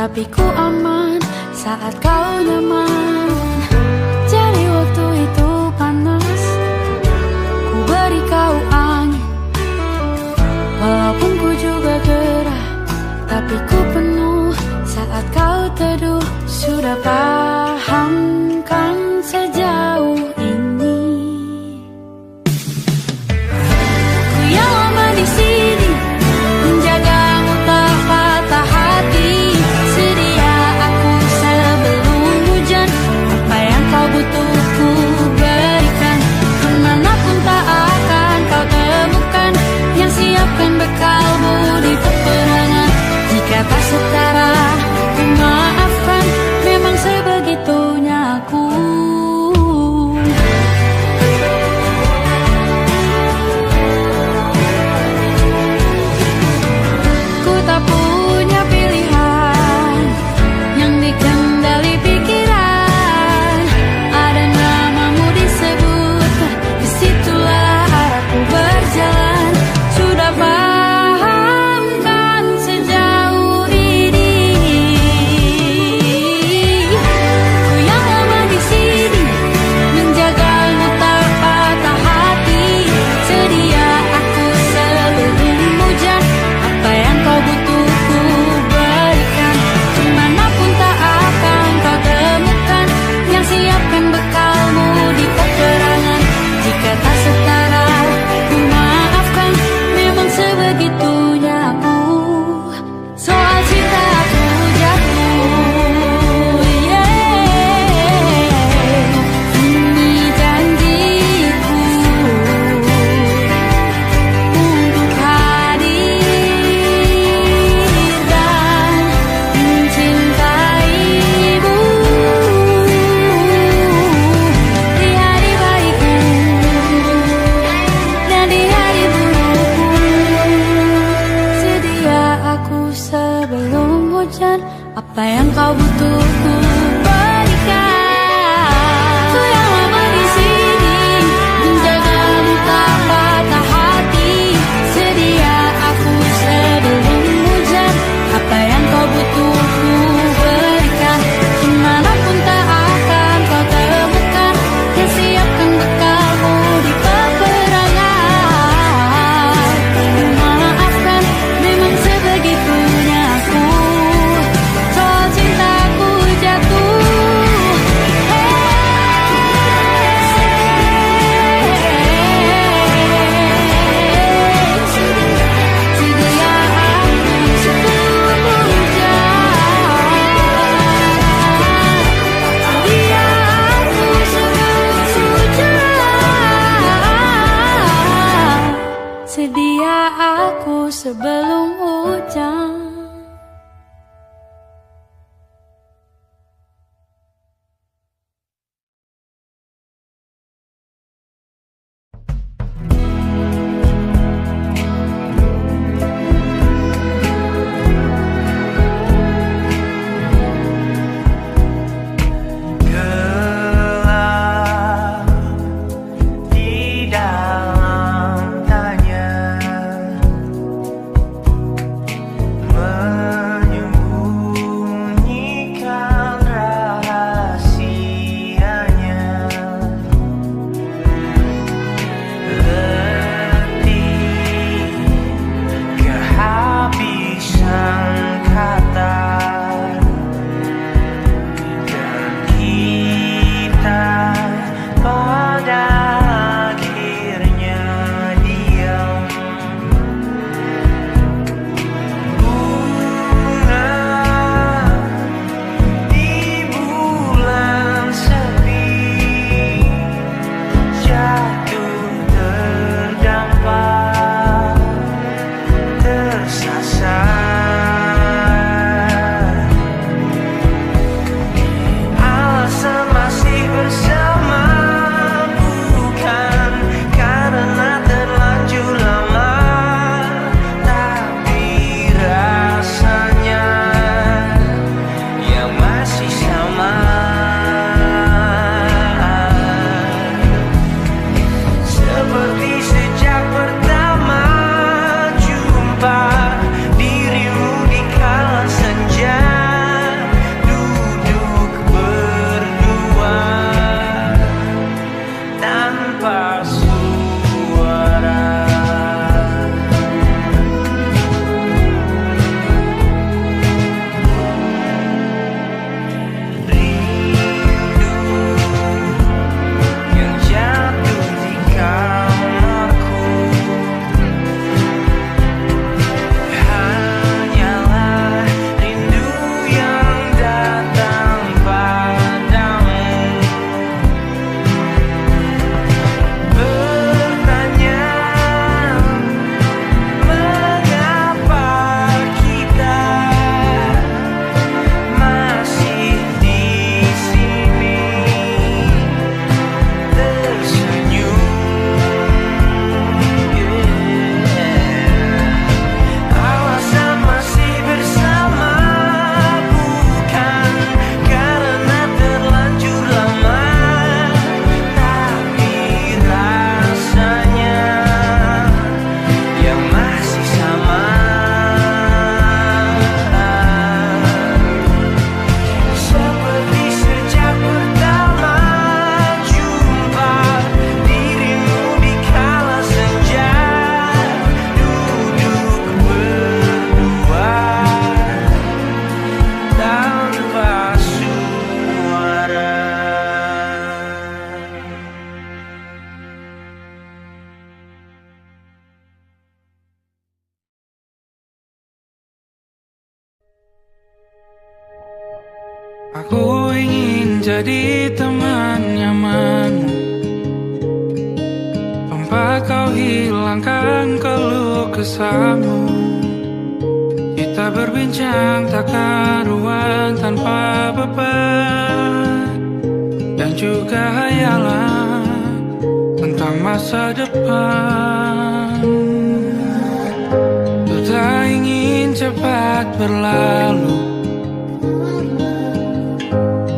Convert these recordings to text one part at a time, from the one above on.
tapi ku aman saat kau nyaman. Jadi waktu itu panas, ku beri kau angin. Walaupun ku juga gerah, tapi ku penuh saat kau teduh. Sudah paham kan sejauh ini? Ku yang lama di sini, menjagamu tak patah hati. Sedia aku sebelum hujan, apa yang kau butuh ku berikan. Kemanapun tak akan kau temukan yang siapkan bekalmu di peperangan. Jika tak setara, ku maafkan, memang sebegitunya aku. Ku tak punya pilihan yang dikendali pikiran. Ada namamu disebut, disitulah arahku berjalan. Sudah paham kan sejauh ini? Ku yang lama di sini, menjagamu tak patah hati. Sedia aku sebelum hujan, apa yang kau butuh ku berikan. Kemanapun tak akan kau temukan yang siapkan bekalmu di peperangan. Jika tak setara, ku maafkan, memang sebegitunya aku. Soal cinta aku jatuh, ini janjiku untuk hadir dan mencintaimu di hari baikku dan di hari burukku. Sedia aku sebelum hujan, apa yang kau butuh ku berikan. Ku yang lama di sini, menjagamu tak patah hati. Sedia aku sebelum hujan, apa yang kau butuh ku berikan. Kemanapun tak akan kau temukan yang siapkan bekalmu di peperangan. Maafkan, memang sebegitunya aku. Soal cintaku jatuh. Aku ingin jadi teman nyamanmu, tempat kau hilangkan keluh kesahmu. Kita berbincang tak karuan tanpa beban, dan juga hayalan tentang masa depan. Ku tak ingin cepat berlalu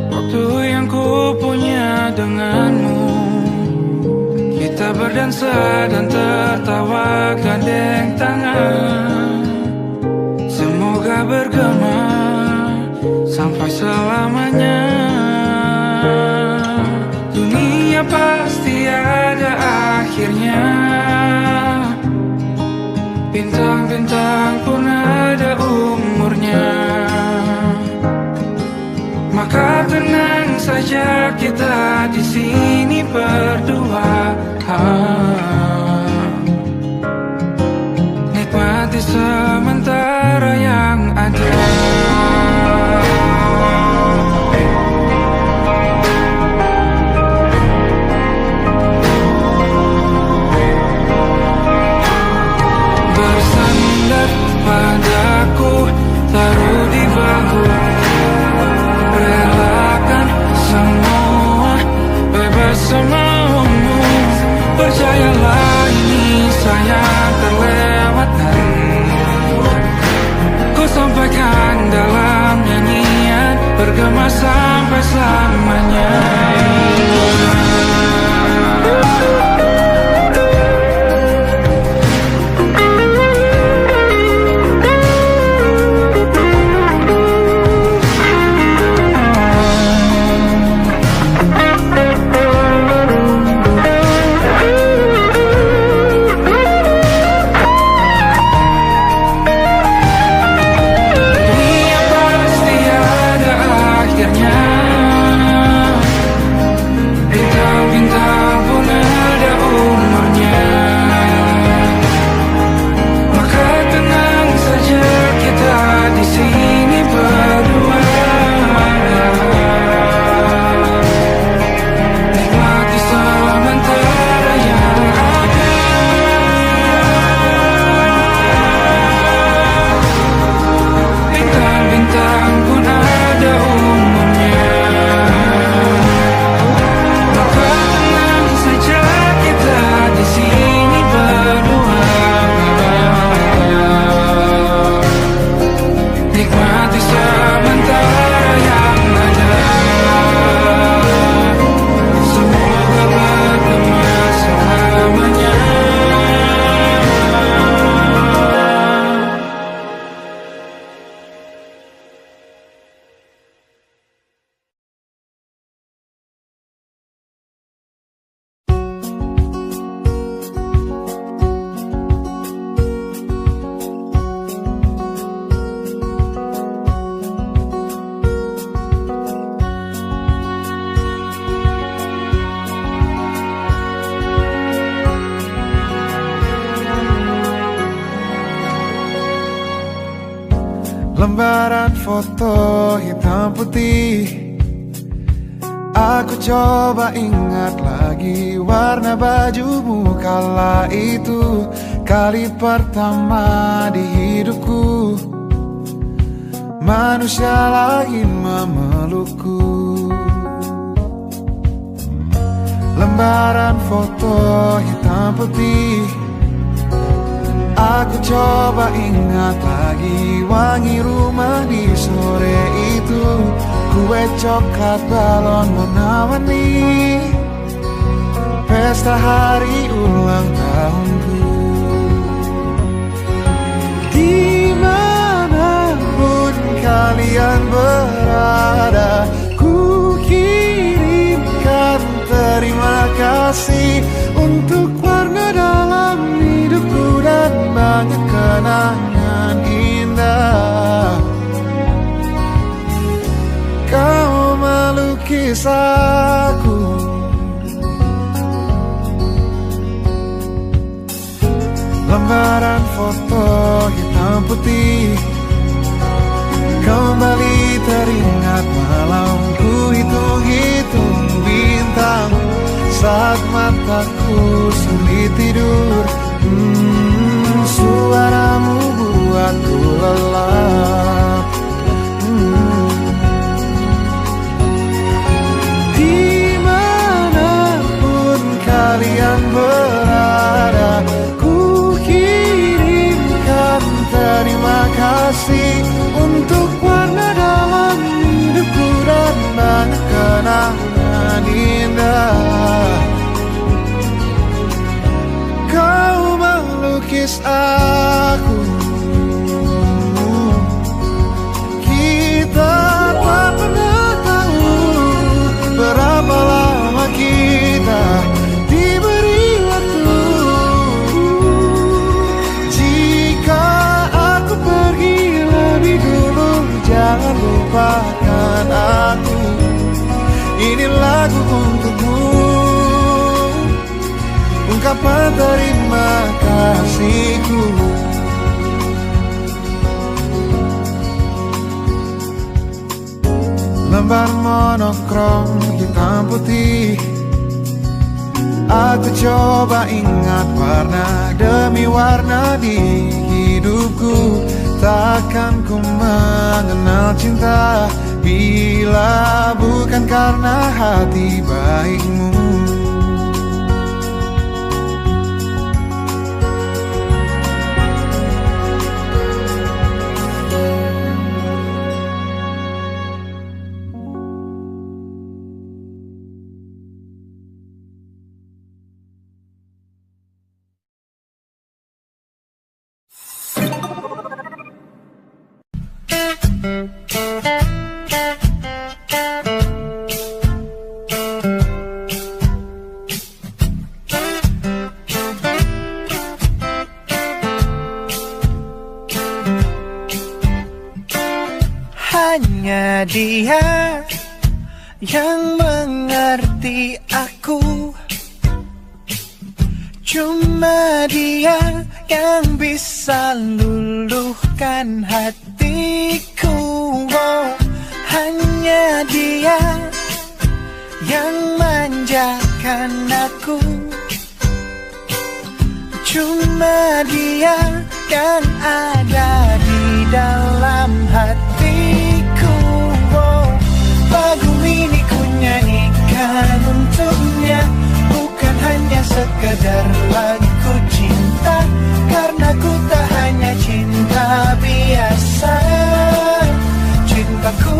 waktu yang ku punya denganmu. Kita berdansa dan tertawa gandeng tangan, semoga bergema sampai selamanya. Dunia pasti ada akhirnya, bintang-bintang pun ada umurnya. Maka tenang saja kita di sini berdua, nikmati sementara yang ada. Bersandar padaku, taruh di bahu, relakan semua, bebas semaumu. Percayalah ini sayang terlewatkan, ku sampaikan dalam nyanyian, bergema sampai selamanya. Lembaran foto hitam putih, aku coba ingat lagi warna bajumu kala itu. Kali pertama di hidupku, manusia lain memelukku. Lembaran foto hitam putih, aku coba ingat lagi wangi rumah di sore itu. Kue coklat balon warna-warni, pesta hari ulang tahunku. Dimanapun kalian berada, ku kirimkan terima kasih untuk warna dalam hidupku dan banyak kenangan indah. Kau melukis aku, lembaran foto hitam putih, kembali teringat malam tidur. Suaramu buatku lelap. Dimanapun kalian berada, ku kirimkan terima kasih untuk warna dalam hidupku dan banyak kenangan indah. Kau melukis aku, kita tak pernah tahu berapa lama kita diberi waktu. Jika aku pergi lebih dulu, jangan lupakan aku. Ini lagu untukmu, ungkapan terima kasihku. Lembar monokrom hitam putih, aku coba ingat warna demi warna di hidupku. Takkan ku mengenal cinta bila bukan karena hati baikmu. Hanya dia yang mengerti aku, cuma dia yang bisa luluhkan hatiku. Oh, hanya dia yang manjakan aku, cuma dia yang ada di dalam hatiku. Oh, lagu ini ku nyanyikan untuknya, bukan hanya sekedar lagu cinta, karena ku tak hanya cinta biasa. Cintaku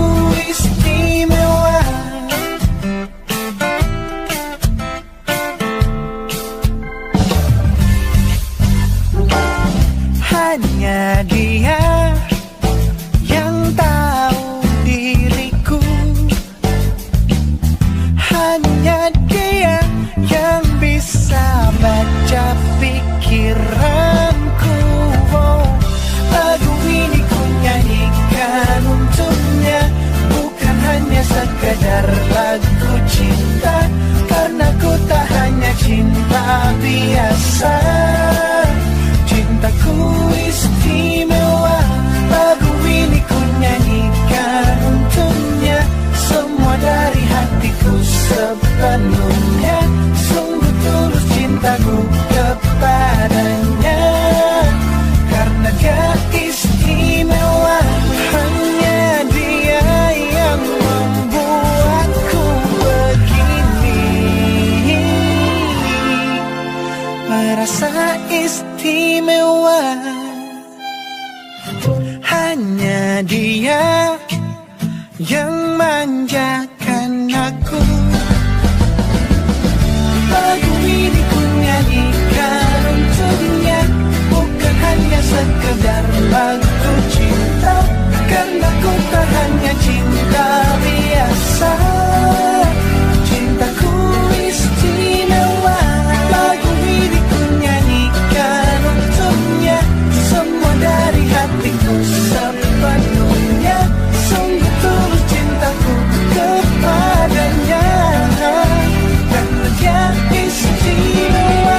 istimewa. Hanya dia yang tahu diriku, hanya dia yang bisa baca pikiranku. Oh, lagu ini ku nyanyikan untuknya, bukan hanya sekedar lagu cinta, karena ku tak hanya cinta biasa. Cintaku istimewa. Lagu ini ku nyanyikan untuknya, semua dari hatiku sepenuhnya. Sungguh tulus cintaku kepadanya, karena dia istimewa. Hanya dia yang membuatku begini, merasa istimewa. Hanya dia yang manjakan aku. Lagu ini ku nyanyikan untuknya, bukan hanya sekedar lagu cinta, karena ku tak hanya cinta biasa. Cintaku istimewa. Lagu ini ku nyanyikan untuknya, semua dari hatiku sepenuhnya. Sungguh tulus cintaku kepadanya, karena dia istimewa.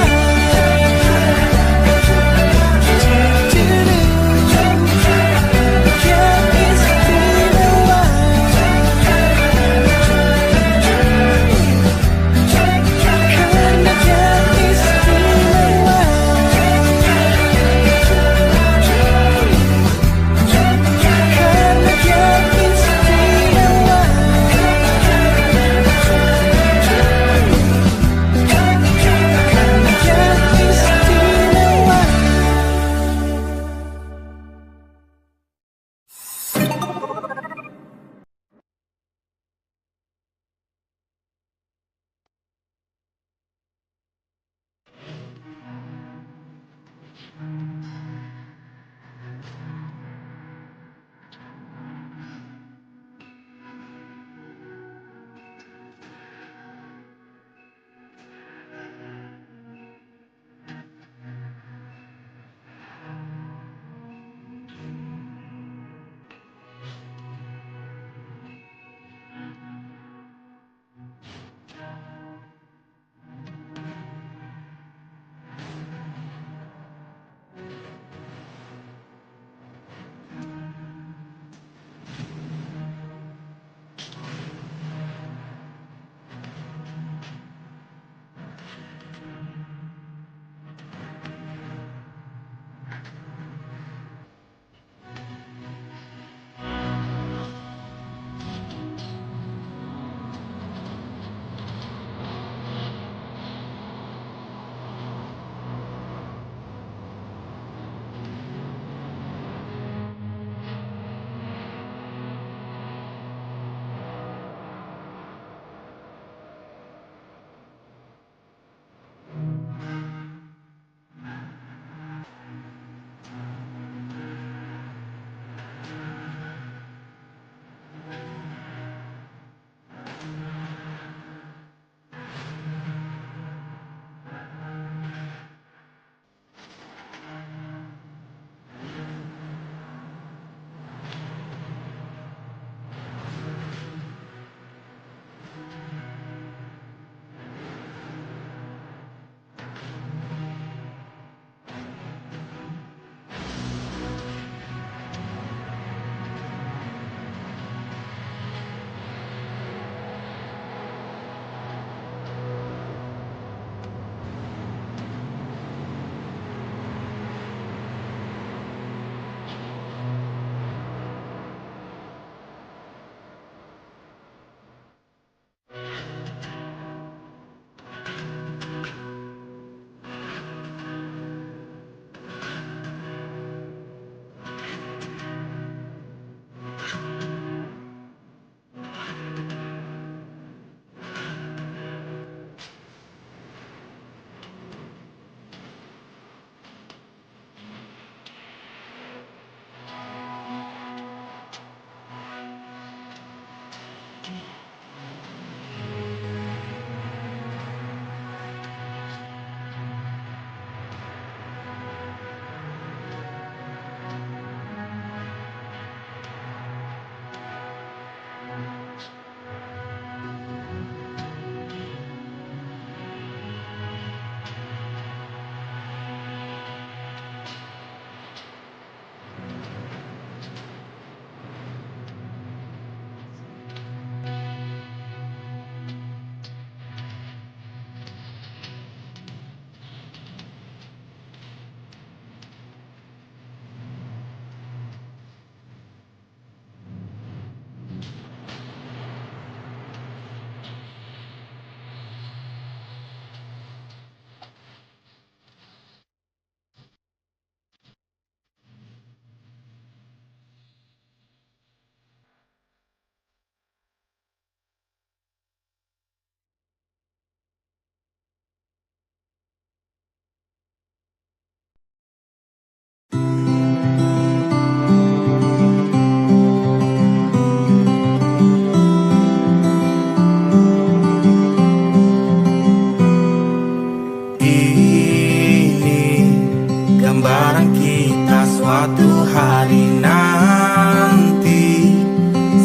Gambaran kita suatu hari nanti,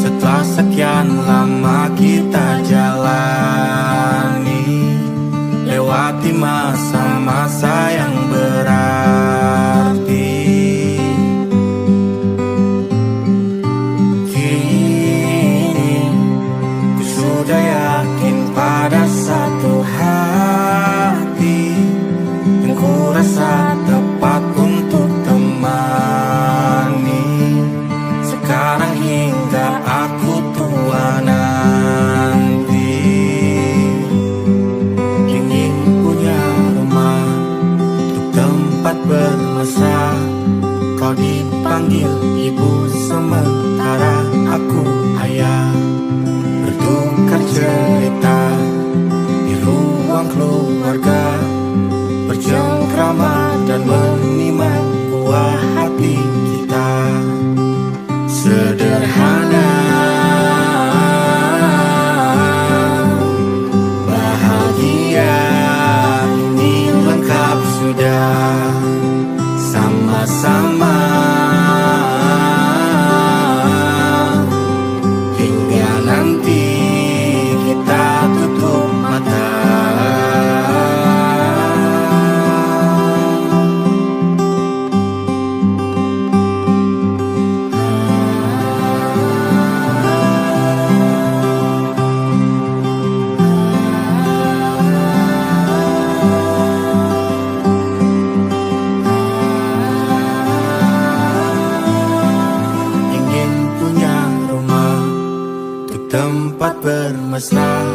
setelah sekian lama kita jalani, lewati masa-masa yang berarti. Kini ku sudah yakin pada satu hati yang ku rasa tepat untuk temani. Sekarang hingga aku tua nanti, ingin punya rumah untuk tempat bermesra. Kau dipanggil ibu sementara aku ayah, bertukar cerita di ruang keluarga, bercengkrama dan menimang buah hati kita. Sederhana, bahagia, ini lengkap sudah. Sama-sama hingga nanti kita tutup mata. Tempat bermesra,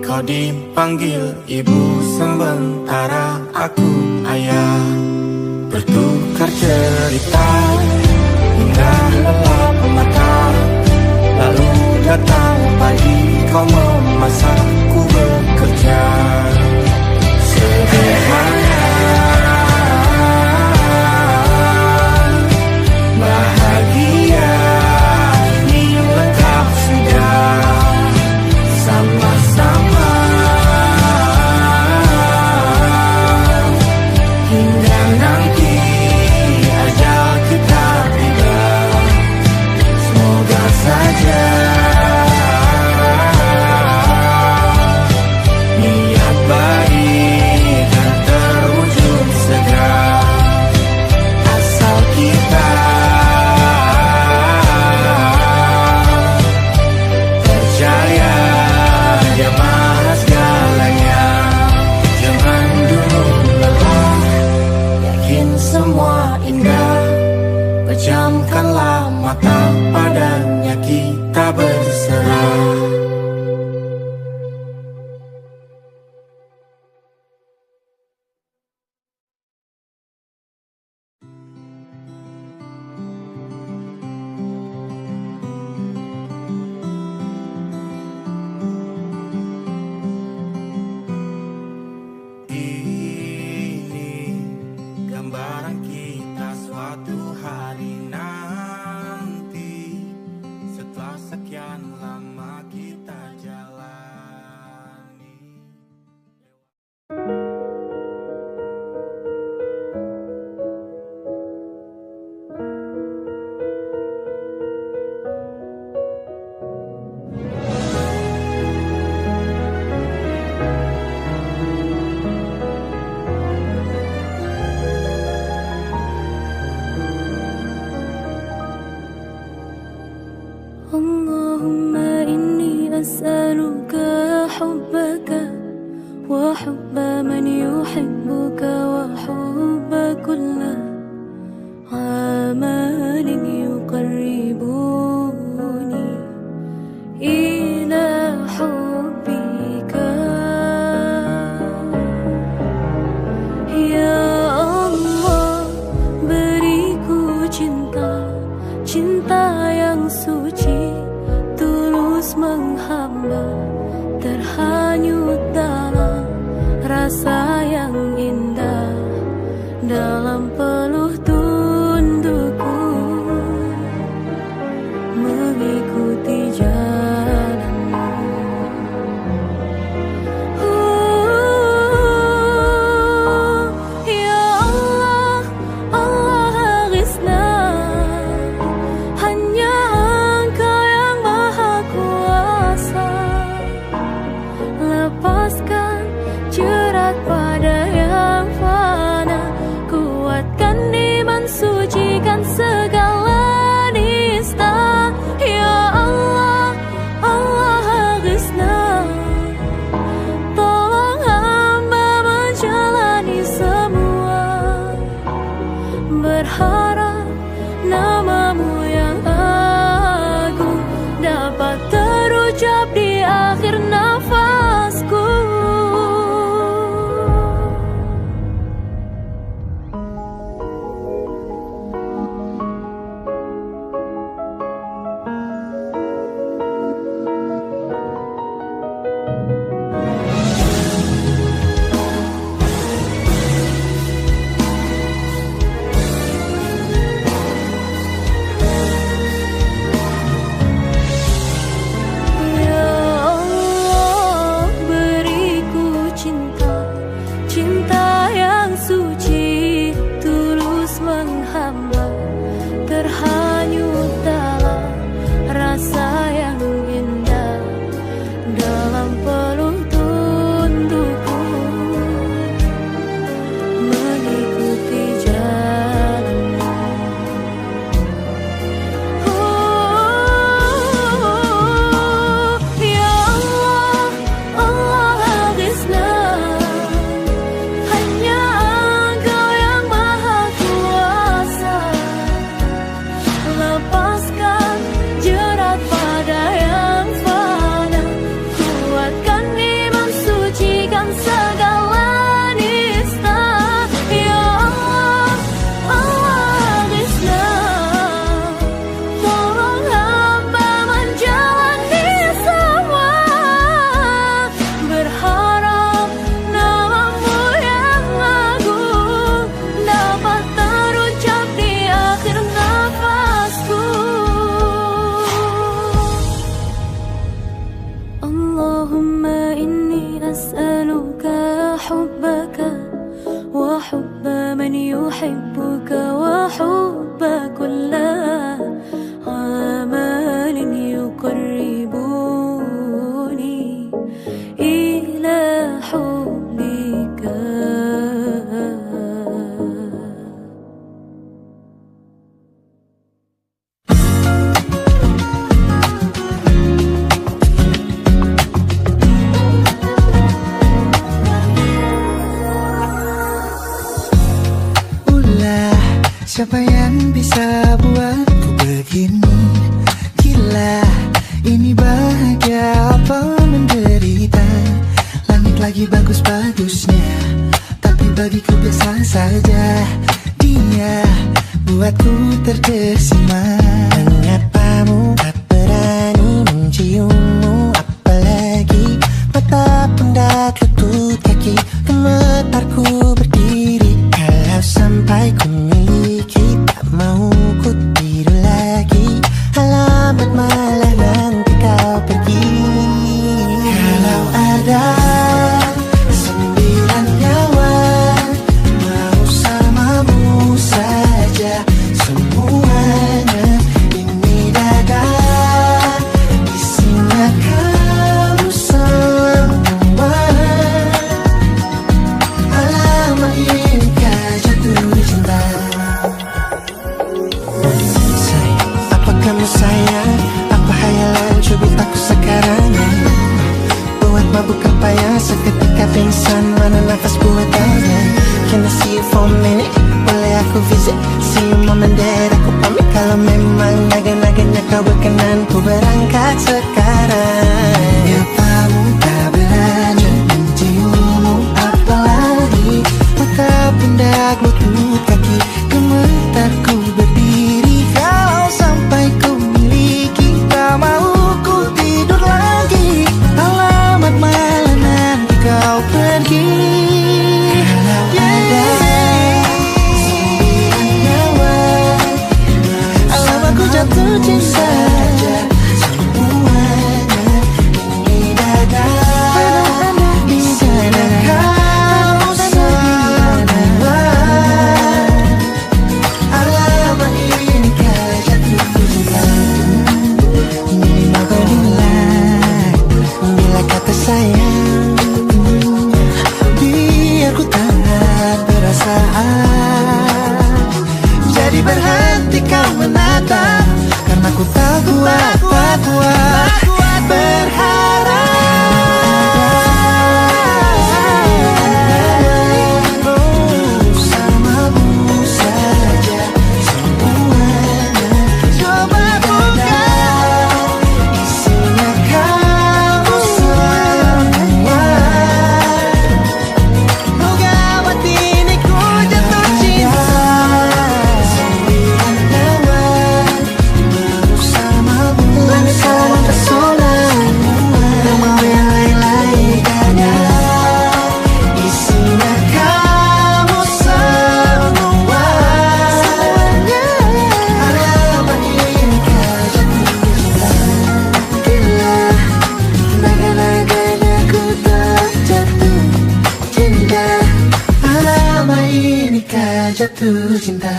kau dipanggil ibu sementara aku ayah, bertukar cerita hingga lelap mata. Lalu datang pagi, kau memasakku bekerja. Sederhana, bahagia, ini lengkap sudah. Sama-sama hingga nanti ajal kita اللهم إني أسألك حبك وحب من يحبك وحب كل عمل يقربني إلى حبك يا Allah, beriku cinta yang suci, tulus menghamba, terhanyut dalam rasa yang indah, dalam peluh tundukku mengikuti jalanmu. Ya Allah, Allah aghithna, hanya Engkau yang maha kuasa. Lepaskan jerat pada yang fana, kuatkan iman, sucikan segala nista. Ya Allah, Allah aghithna, tolong hamba menjalani semua, berharap namamu yang agung dapat terucap di akhir nafasku. Ya Allah, beriku cinta yang suci, tulus menghamba, terhanyut dalam rasa yang indah, dalam peluh tundukku mengikuti jalanmu. Ya Allah, Allah aghithna, hanya Engkau yang maha kuasa. Lepaskan jerat pada yang fana, kuatkan iman, sucikan segala nista. Ya Allah, Allah aghithna, tolong hamba menjalani semua, berharap namamu yang agung dapat terucap di akhir nafasku. Allahumma inni as'aluka hubbaka wa hubba man yuhibbuka wa hubba kulla amalin yuqarribuni ila hubbika. Ulah, siapa yang bisa buatku begini? Gila, ini bahagia apa menderita? Langit lagi bagus-bagusnya, tapi bagiku biasa saja. Dia buatku terkesima. Mengapamu tak berani menciummu, apalagi mata pundak lutut kaki, gemetarku berdiri. Kalau sampai ku miliki, tak mau ku tidur lagi. Alamat malah nanti kau pergi. Kalau ada 9 nyawa, mau samamu saja semuanya. berkenan ku berangkat sekarang. Nyapamu tak berani menciummu apalagi mata pundak lutut kaki gemetar ku berdiri. Kalau sampai ku miliki tak mau ku tidur lagi. Alamat malam nanti kau pergi. Jatuh cinta semuanya ini datang di sana kau semua. Alamat ini kau jatuh cinta. Minimal kau bilang bila kata sayang, biar ku tak perasaan. Jadi berhenti kau menatap, karena ku tak kuat berharap. Bersamamu saja semuanya. Coba buka isinya kau semua. Oh gawat ini ku jatuh cinta. Jatuh cinta.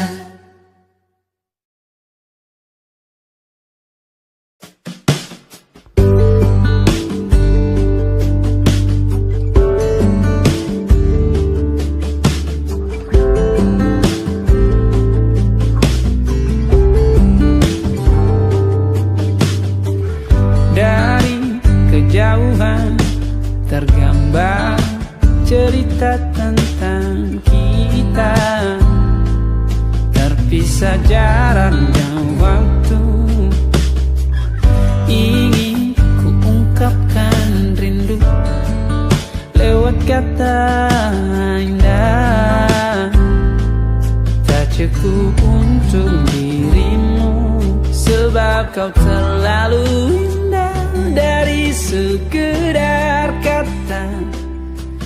Dari kejauhan tergambar cerita tentang kita, terpisah jarak dan waktu. Ingin ku ungkapkan rindu lewat kata indah. Tak cukup untuk dirimu, sebab kau terlalu indah. Dari sekedar kata,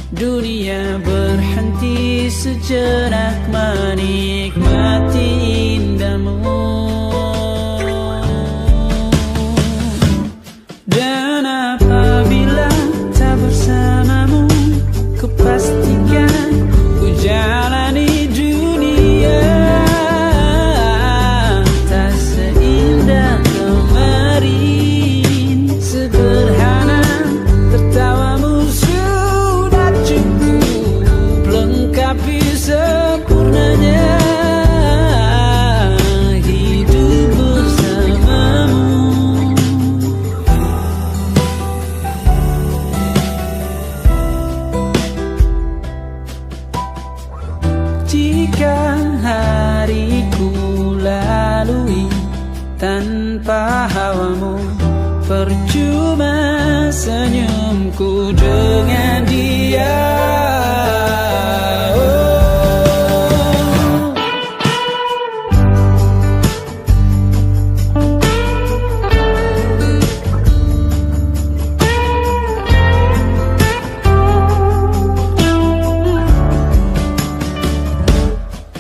dunia berhenti sejenak menikmati indahmu. Dan apabila tak bersamamu, ku pastikan ku jalani dunia tak seindah kemarin. Sederhana tertawamu sudah cukup lengkapi sempurnanya hidup bersamamu. Jika hariku lalui tanpa hawamu, percuma senyumku dengan dia.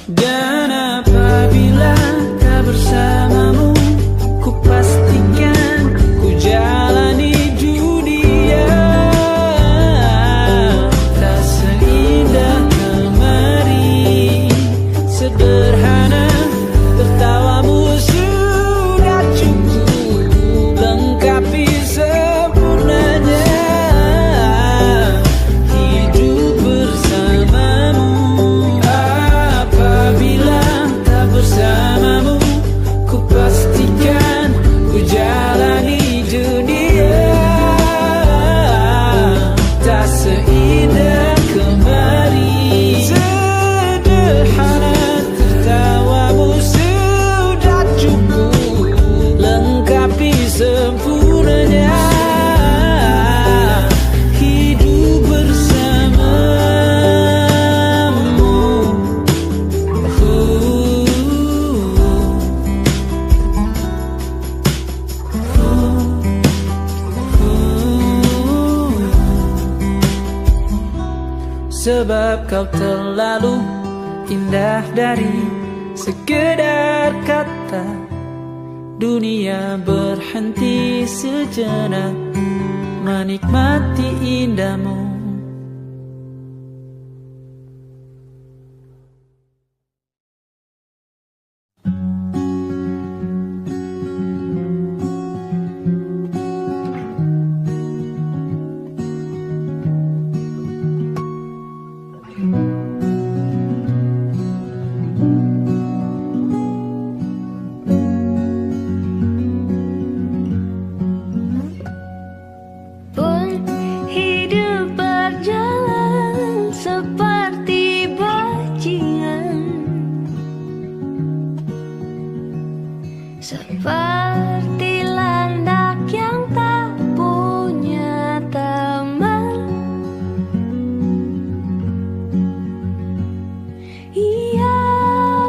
Dan apabila tak bersamamu, ku pastikan ku jalani dunia tak sebab kau terlalu indah dari sekedar kata. Dunia berhenti sejenak menikmati indahmu. Seperti landak yang tak punya teman, ia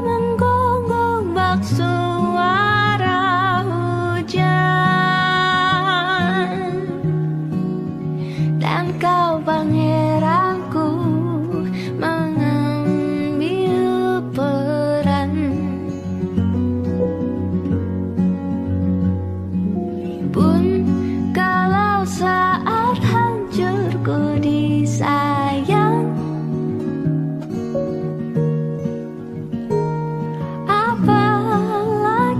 menggonggong bak suara hujan. Dan kau pangeranku mengambil peran. Pun kalau saat hancurku disayang, apalagi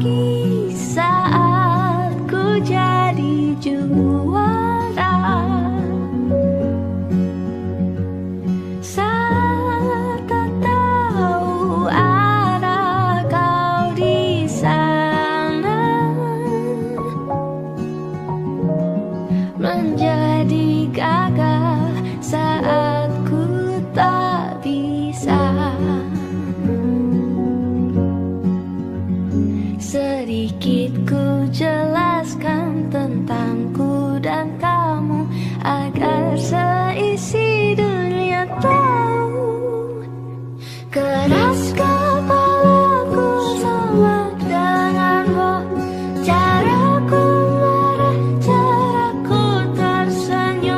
saat ku jadi juara. Saat tak tahu arah kau di sana, menjadi gagah saat ku tak bisa. Sedikit ku jelaskan tentangku dan kamu, agar seisi dunia tahu. Keras kepalaku sama denganmu, caraku marah, caraku tersenyum.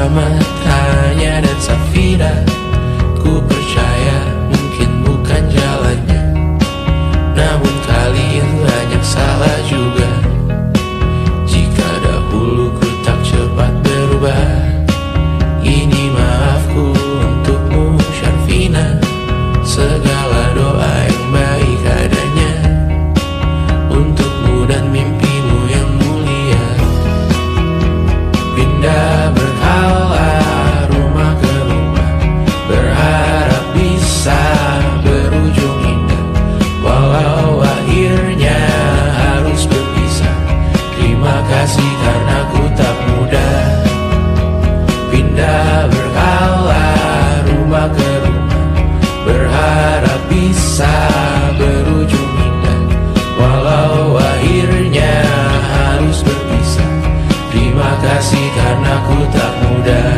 bersama Tanya dan Safira. Ku percaya mungkin bukan jalannya, namun kali ini banyak salah juga. Jika dahulu ku tak cepat berubah, ini maafku untukmu Syarfina. Segala doa yang baik adanya untukmu dan mimpimu yang mulia. Pindah berkala rumah ke rumah, berharap bisa berujung indah. Walau akhirnya harus berpisah, terima kasih karena ku tak mudah. Pindah berkala rumah ke rumah, berharap bisa berujung indah. Walau akhirnya harus berpisah, terima kasih karena ku tak mudah.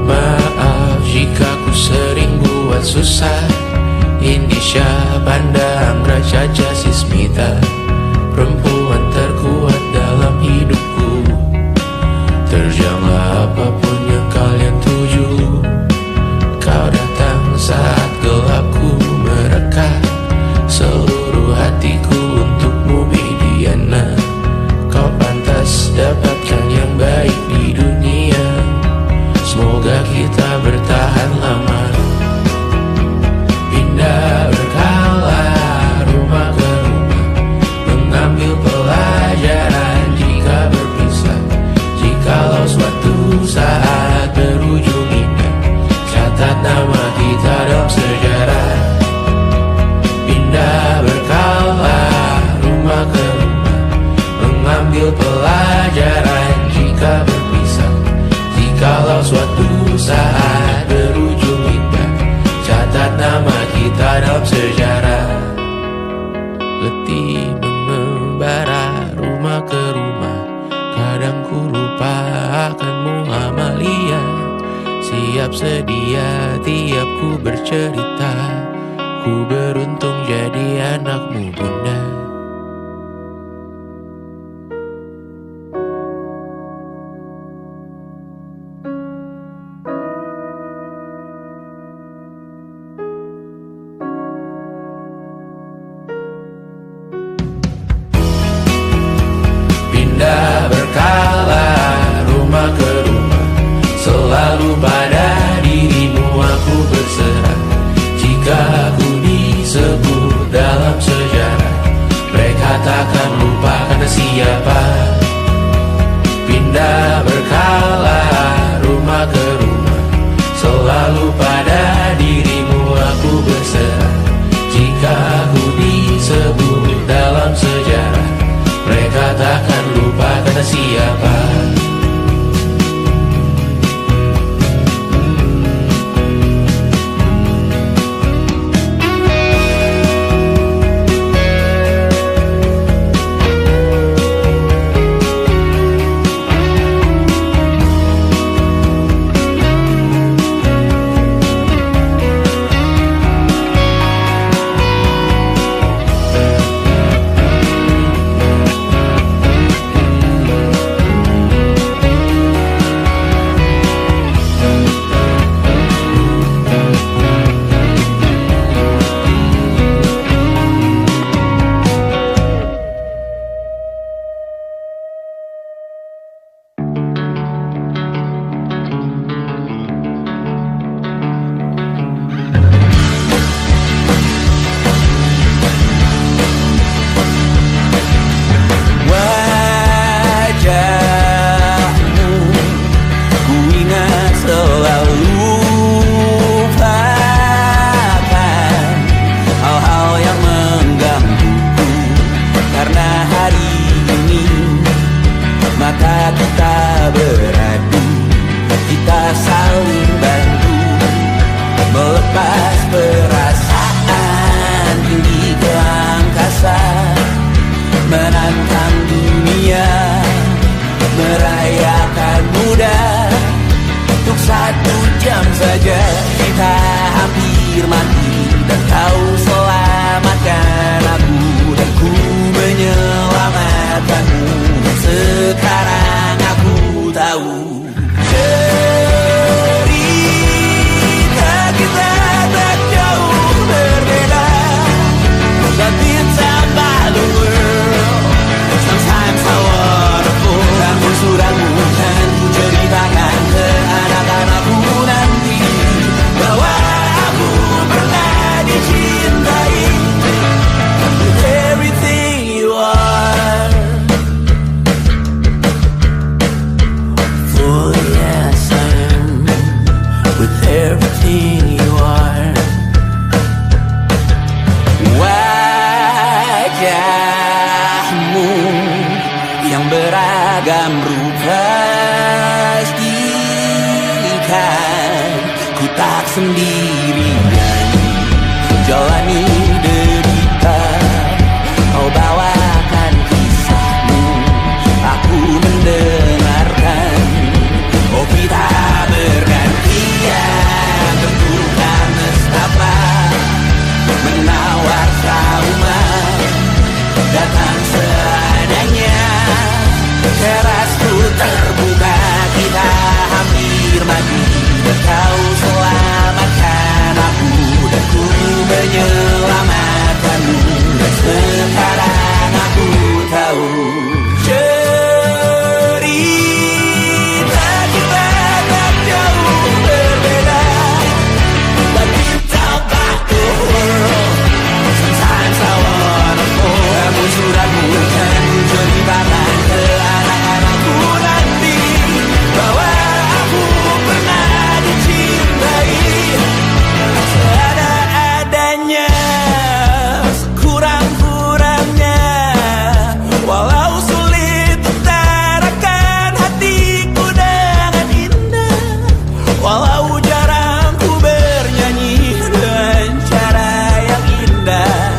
Maaf jika ku sering buat susah. Indisha, Banda, Anggra, Caca, Sismita, perempuan terkuat dalam hidupku. Terjanglah apapun yang kalian tuju. Kau datang saat gelapku mereka, seluruh hatiku untukmu Bidiana. Kau pantas dapatkan yang baik di dunia, semoga kita bertahan lama. Pindah berkala rumah ke rumah, mengambil pelajaran jika berpisah. Jikalau suatu saat berujung indah, catat nama kita dalam sejarah. Pindah berkala rumah ke rumah, mengambil pelajaran jika berpisah. Jikalau suatu saat berujung indah, catat nama kita dalam sejarah. Letih mengembara rumah ke rumah, kadang ku lupa akanmu Amalia. Siap sedia tiap ku bercerita, ku beruntung jadi anakmu bunda. Pindah berkala rumah ke rumah, selalu pada dirimu aku berserah. Jika aku disebut dalam sejarah, mereka takkan lupa karena siapa. Pindah berkala rumah ke rumah, selalu pada dirimu aku berserah. Jika aku disebut dalam sejarah, mereka takkan lupa kata siapa. saja kita hampir mati dan kau selamatkan. wajahmu yang beragam rupa, pastikan ku tak sendirian jalani derita. Kau bawakan kisahmu, aku mendengarkan. Oh kita bergantian, tentukan nestapa menawar trauma, datang seadanya. Terasku terbuka, kita hampir mati, dan kau selamatkan aku, dan ku menyelamatkanmu. Dan sekarang aku tahu cerita kita tak jauh berbeda, but it's about the world. Sometimes I wanna fall. Namun suratmu kan ceritakan ke anak-anakku nanti bahwa aku pernah dicintai seada-adanya, sekurang-kurangnya. Walau sulit utarakan hatiku dengan indah, walau jarang ku bernyanyi dengan cara yang indah,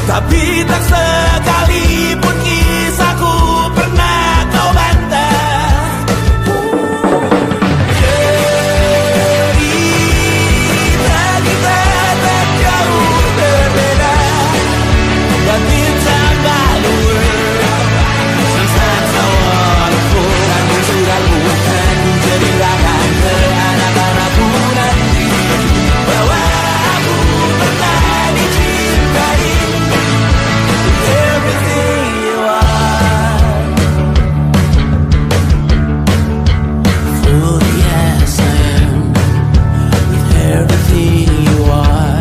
tapi tak sekalipun kisahku pernah kau bantah. Cerita kita tak jauh berbeda, but it's about the world. Sometimes I wanna fall. Namun suratmu kan ceritakan ke anak-anakku nanti bahwa aku pernah dicintai. Everything you are, fully as I am, with everything you are.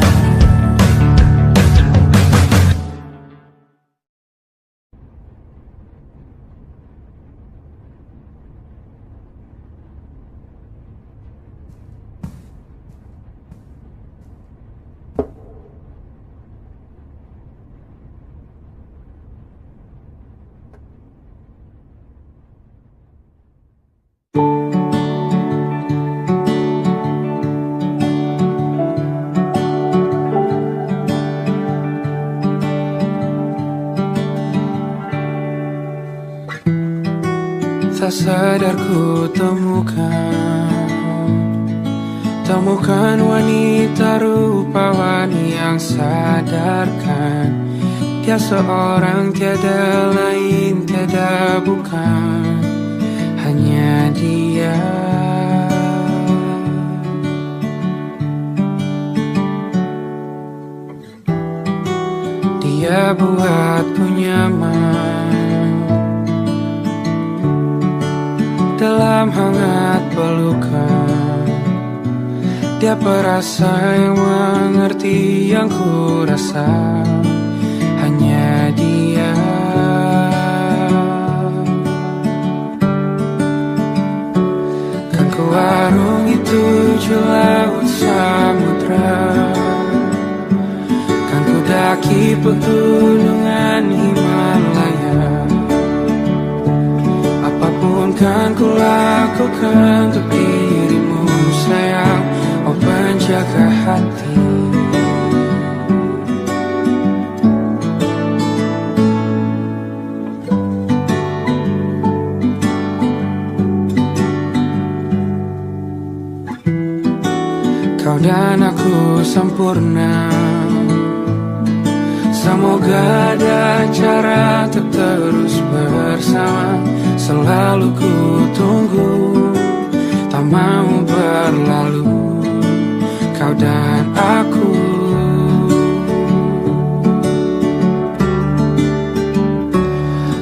Tak sadar ku temukan wanita rupawan yang sadarkan dia seorang, tiada lain, tiada bukan, hanya dia. Dia buatku nyaman dalam hangat pelukan. Dia perasa yang mengerti yang ku rasa, hanya dia. Kan ku warungi tujuh laut samudra, kan ku daki pegunungan Himalaya. Apapun kan ku lakukan untuk dirimu sayang, oh penjaga hati. Kau dan aku sempurna, semoga ada cara untuk terus bersama. Selalu ku tunggu, tak mau berlalu, kau dan aku.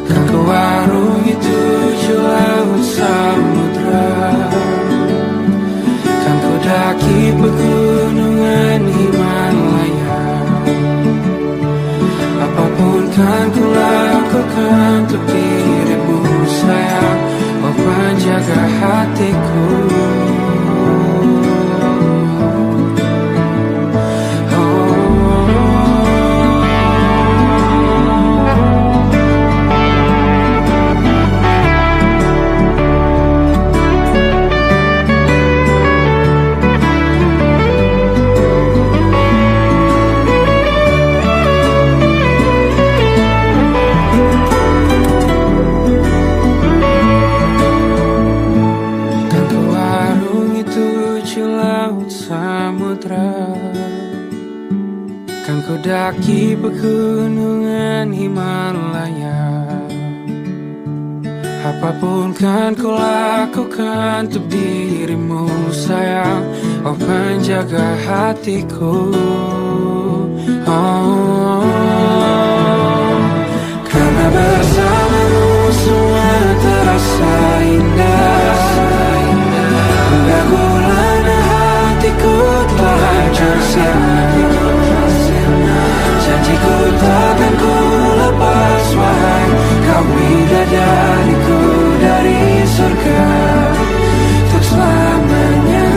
Kan ku warungi tujuh laut samudra, kan ku daki pegunungan Himalaya. Apapun kan ku lakukan untuk dirimu sayang, oh penjaga hatiku. Oh, pegunungan Himalaya. Apapun kan ku lakukan untuk dirimu sayang, oh penjaga hatiku. Oh, karena bersamamu semua terasa indah. Hingga gulana hatiku telah hancur sirna. Janjiku takkan ku lepas wahai kau bidadariku dari surga untuk selamanya.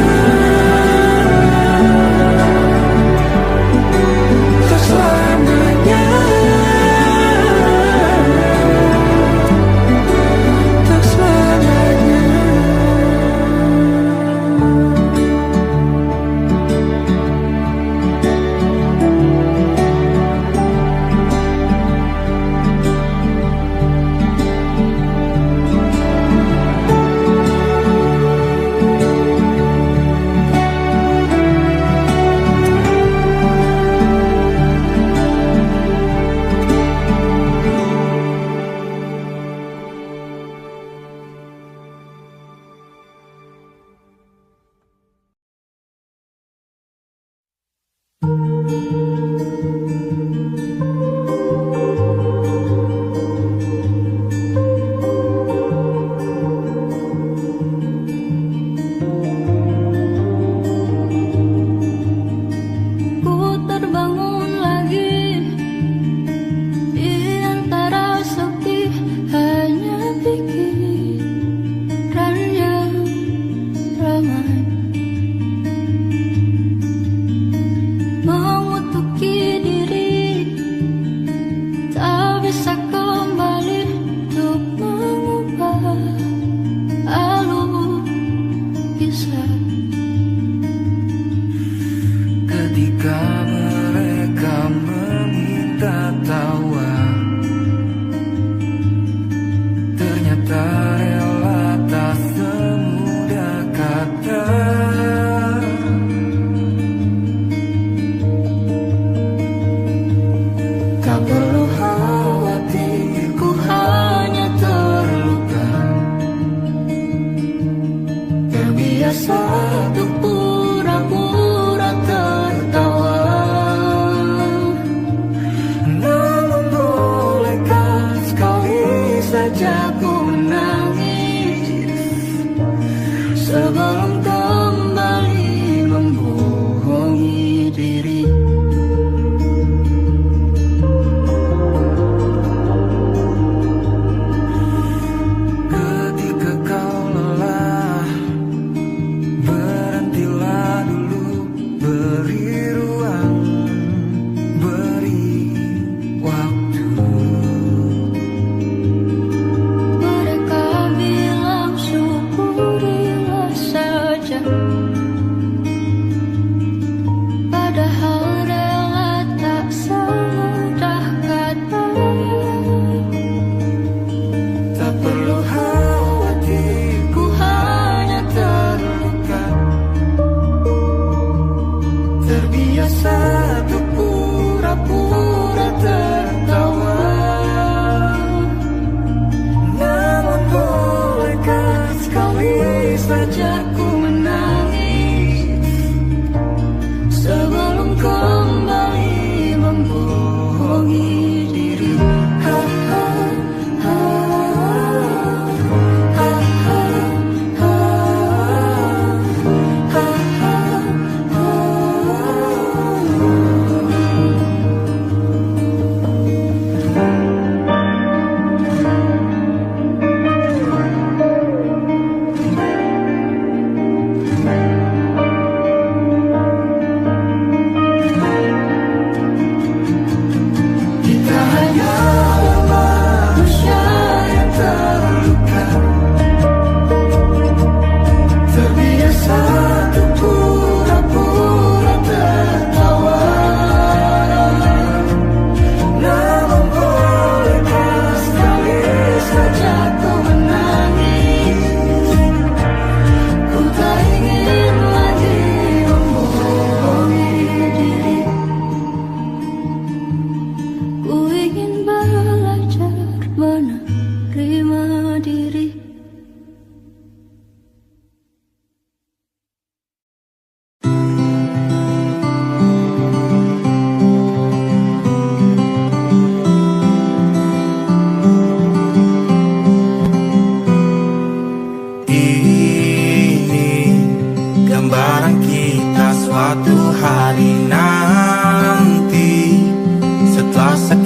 Untuk selamanya. Untuk selamanya. Ku terbangun lagi di antara sepi, hanya pikiran yang ramai mengutuki diri, tak bisa kembali untuk mengubah alur kisah. Ketika mereka meminta tawa, ternyata rela tak semudah kata. Tak perlu khawatir, ku hanya terluka, terbiasa untuk pura-pura tertawa. Namun bolehkah sekali saja ku menangis Sebelum kembali membohongi diri.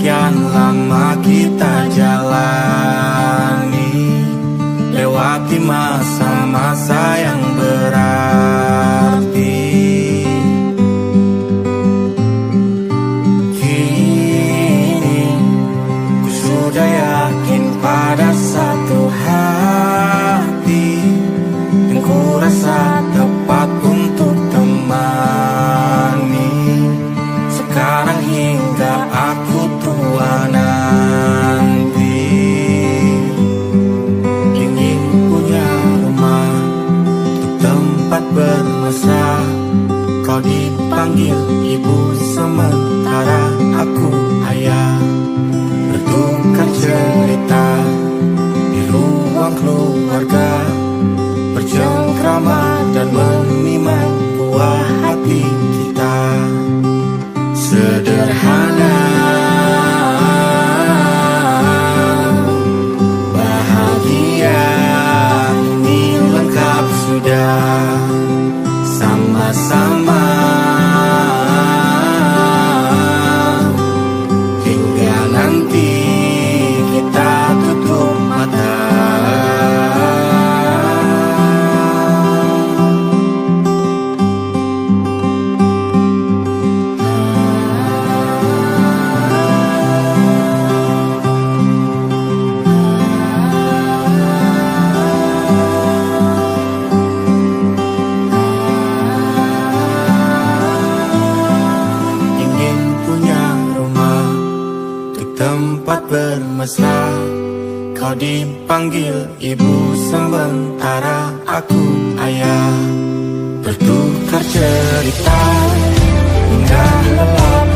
sekian lama kita jalani, lewati masa-masa yang berarti. Kini ku sudah yakin pada satu hati yang ku rasa tepat untuk temani. Sekarang hingga aku tua nanti, ingin punya rumah untuk tempat bermesra. Kau dipanggil ibu sementara aku ayah, bertukar cerita di ruang keluarga, bercengkrama dan menimang buah hati kita. Sederhana, bahagia, ini lengkap sudah. Sama-sama hingga nanti kita tutup mata. Tempat bermesra, kau dipanggil ibu sementara aku ayah, bertukar cerita hingga lelah